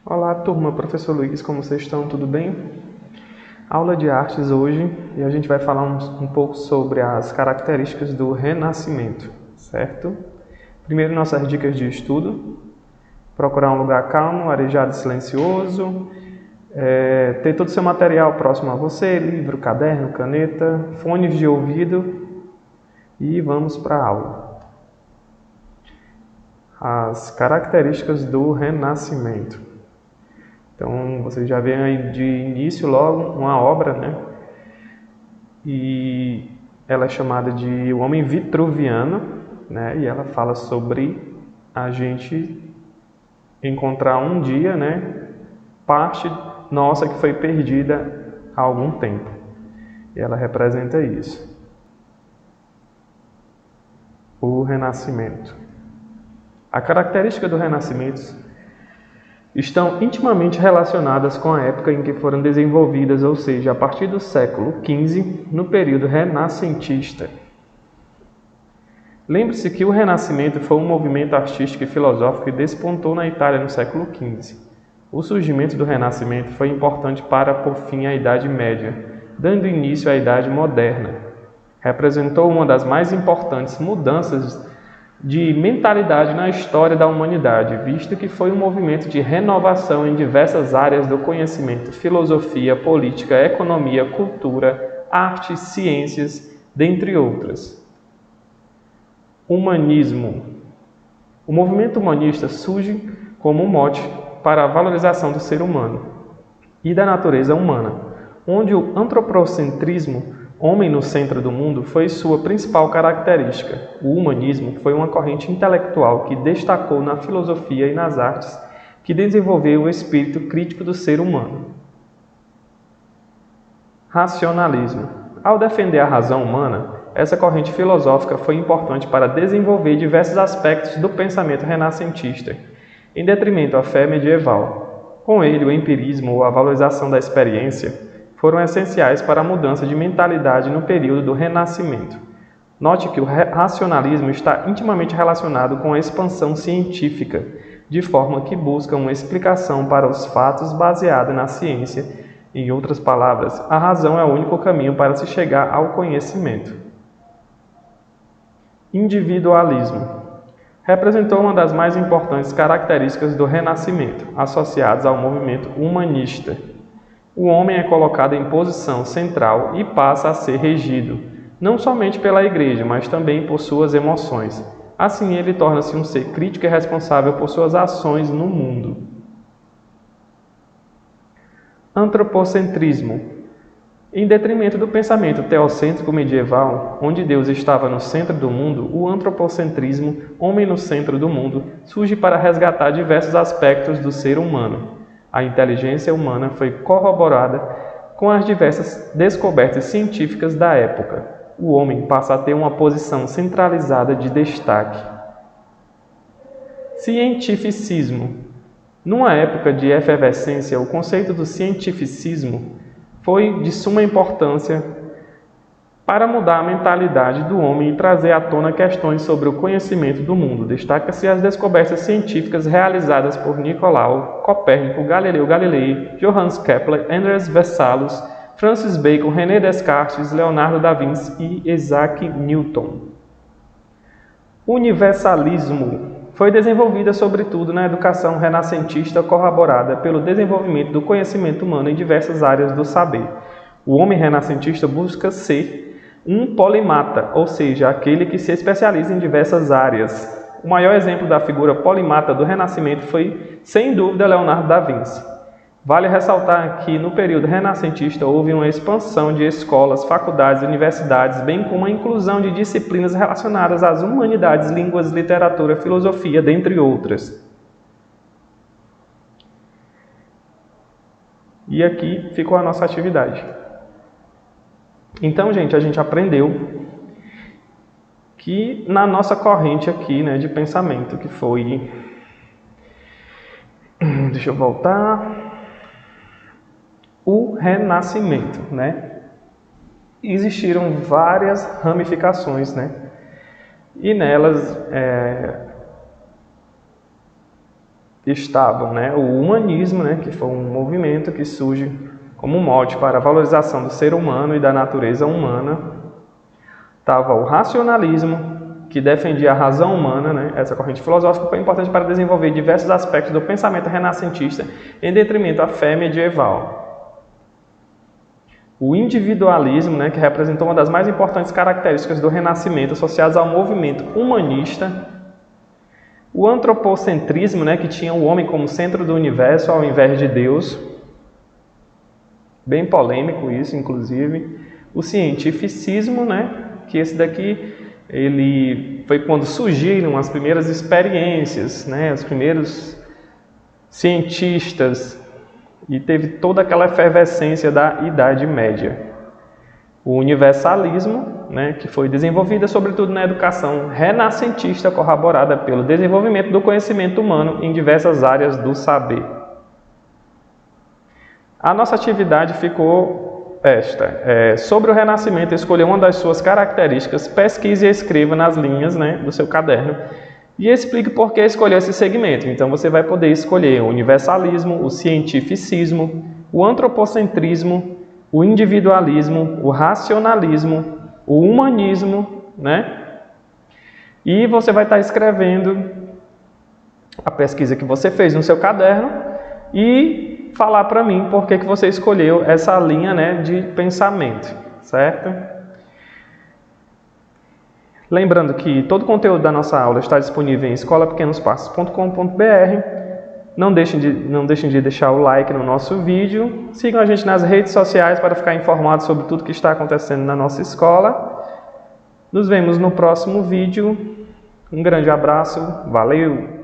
Olá, turma, professor Luiz, como vocês estão? Tudo bem? Aula de artes hoje e a gente vai falar um pouco sobre as características do Renascimento, certo? Primeiro, nossas dicas de estudo. Procurar um lugar calmo, arejado e silencioso. Ter todo o seu material próximo a você, livro, caderno, caneta, fones de ouvido e vamos para a aula. As características do Renascimento. Então, você já vê aí de início logo uma obra, né? E ela é chamada de O Homem Vitruviano, né? E ela fala sobre a gente encontrar um dia, né? Parte nossa que foi perdida há algum tempo. E ela representa isso. O Renascimento. A característica do Renascimento estão intimamente relacionadas com a época em que foram desenvolvidas, ou seja, a partir do século XV, no período renascentista. Lembre-se que o Renascimento foi um movimento artístico e filosófico que despontou na Itália no século XV. O surgimento do Renascimento foi importante para pôr fim à Idade Média, dando início à Idade Moderna. Representou uma das mais importantes mudanças de mentalidade na história da humanidade, visto que foi um movimento de renovação em diversas áreas do conhecimento, filosofia, política, economia, cultura, arte, ciências, dentre outras. Humanismo. O movimento humanista surge como um mote para a valorização do ser humano e da natureza humana, onde o antropocentrismo, homem no centro do mundo, foi sua principal característica. O humanismo foi uma corrente intelectual que destacou na filosofia e nas artes, que desenvolveu o espírito crítico do ser humano. Racionalismo. Ao defender a razão humana, essa corrente filosófica foi importante para desenvolver diversos aspectos do pensamento renascentista, em detrimento à fé medieval. Com ele, o empirismo ou a valorização da experiência foram essenciais para a mudança de mentalidade no período do Renascimento. Note que o racionalismo está intimamente relacionado com a expansão científica, de forma que busca uma explicação para os fatos baseada na ciência. Em outras palavras, a razão é o único caminho para se chegar ao conhecimento. Individualismo. Representou uma das mais importantes características do Renascimento, associadas ao movimento humanista. O homem é colocado em posição central e passa a ser regido, não somente pela Igreja, mas também por suas emoções. Assim, ele torna-se um ser crítico e responsável por suas ações no mundo. Antropocentrismo. Em detrimento do pensamento teocêntrico medieval, onde Deus estava no centro do mundo, o antropocentrismo, homem no centro do mundo, surge para resgatar diversos aspectos do ser humano. A inteligência humana foi corroborada com as diversas descobertas científicas da época. O homem passa a ter uma posição centralizada de destaque. Cientificismo. Numa época de efervescência, o conceito do cientificismo foi de suma importância para mudar a mentalidade do homem e trazer à tona questões sobre o conhecimento do mundo. Destaca-se as descobertas científicas realizadas por Nicolau Copérnico, Galileu Galilei, Johannes Kepler, Andreas Vesalius, Francis Bacon, René Descartes, Leonardo da Vinci e Isaac Newton. Universalismo. Foi desenvolvida sobretudo na educação renascentista, corroborada pelo desenvolvimento do conhecimento humano em diversas áreas do saber. O homem renascentista busca ser um polimata, ou seja, aquele que se especializa em diversas áreas. O maior exemplo da figura polimata do Renascimento foi, sem dúvida, Leonardo da Vinci. Vale ressaltar que, no período renascentista, houve uma expansão de escolas, faculdades e universidades, bem como a inclusão de disciplinas relacionadas às humanidades, línguas, literatura, filosofia, dentre outras. E aqui ficou a nossa atividade. Então, gente, a gente aprendeu que na nossa corrente aqui, né, de pensamento, que foi... Deixa eu voltar... O Renascimento, né? Existiram várias ramificações, né? E nelas estavam, né, o humanismo, né, que foi um movimento que surge como mote para a valorização do ser humano e da natureza humana. Estava o racionalismo, que defendia a razão humana, né? Essa corrente filosófica foi importante para desenvolver diversos aspectos do pensamento renascentista, em detrimento à fé medieval. O individualismo, né, que representou uma das mais importantes características do Renascimento, associadas ao movimento humanista. O antropocentrismo, né, que tinha o homem como centro do universo ao invés de Deus. Bem polêmico isso, inclusive. O cientificismo, né, que esse daqui ele foi quando surgiram as primeiras experiências, né, os primeiros cientistas, e teve toda aquela efervescência da Idade Média. O universalismo, né, que foi desenvolvida sobretudo na educação renascentista, corroborada pelo desenvolvimento do conhecimento humano em diversas áreas do saber. A nossa atividade ficou sobre o Renascimento, escolher uma das suas características, pesquise e escreva nas linhas, né, do seu caderno e explique por que escolheu esse segmento. Então você vai poder escolher o universalismo, o cientificismo, o antropocentrismo, o individualismo, o racionalismo, o humanismo, né? E você vai estar escrevendo a pesquisa que você fez no seu caderno e falar para mim por que você escolheu essa linha, né, de pensamento, certo? Lembrando que todo o conteúdo da nossa aula está disponível em escolapequenospassos.com.br. Não deixem de deixar o like no nosso vídeo. Sigam a gente nas redes sociais para ficar informados sobre tudo que está acontecendo na nossa escola. Nos vemos no próximo vídeo. Um grande abraço. Valeu!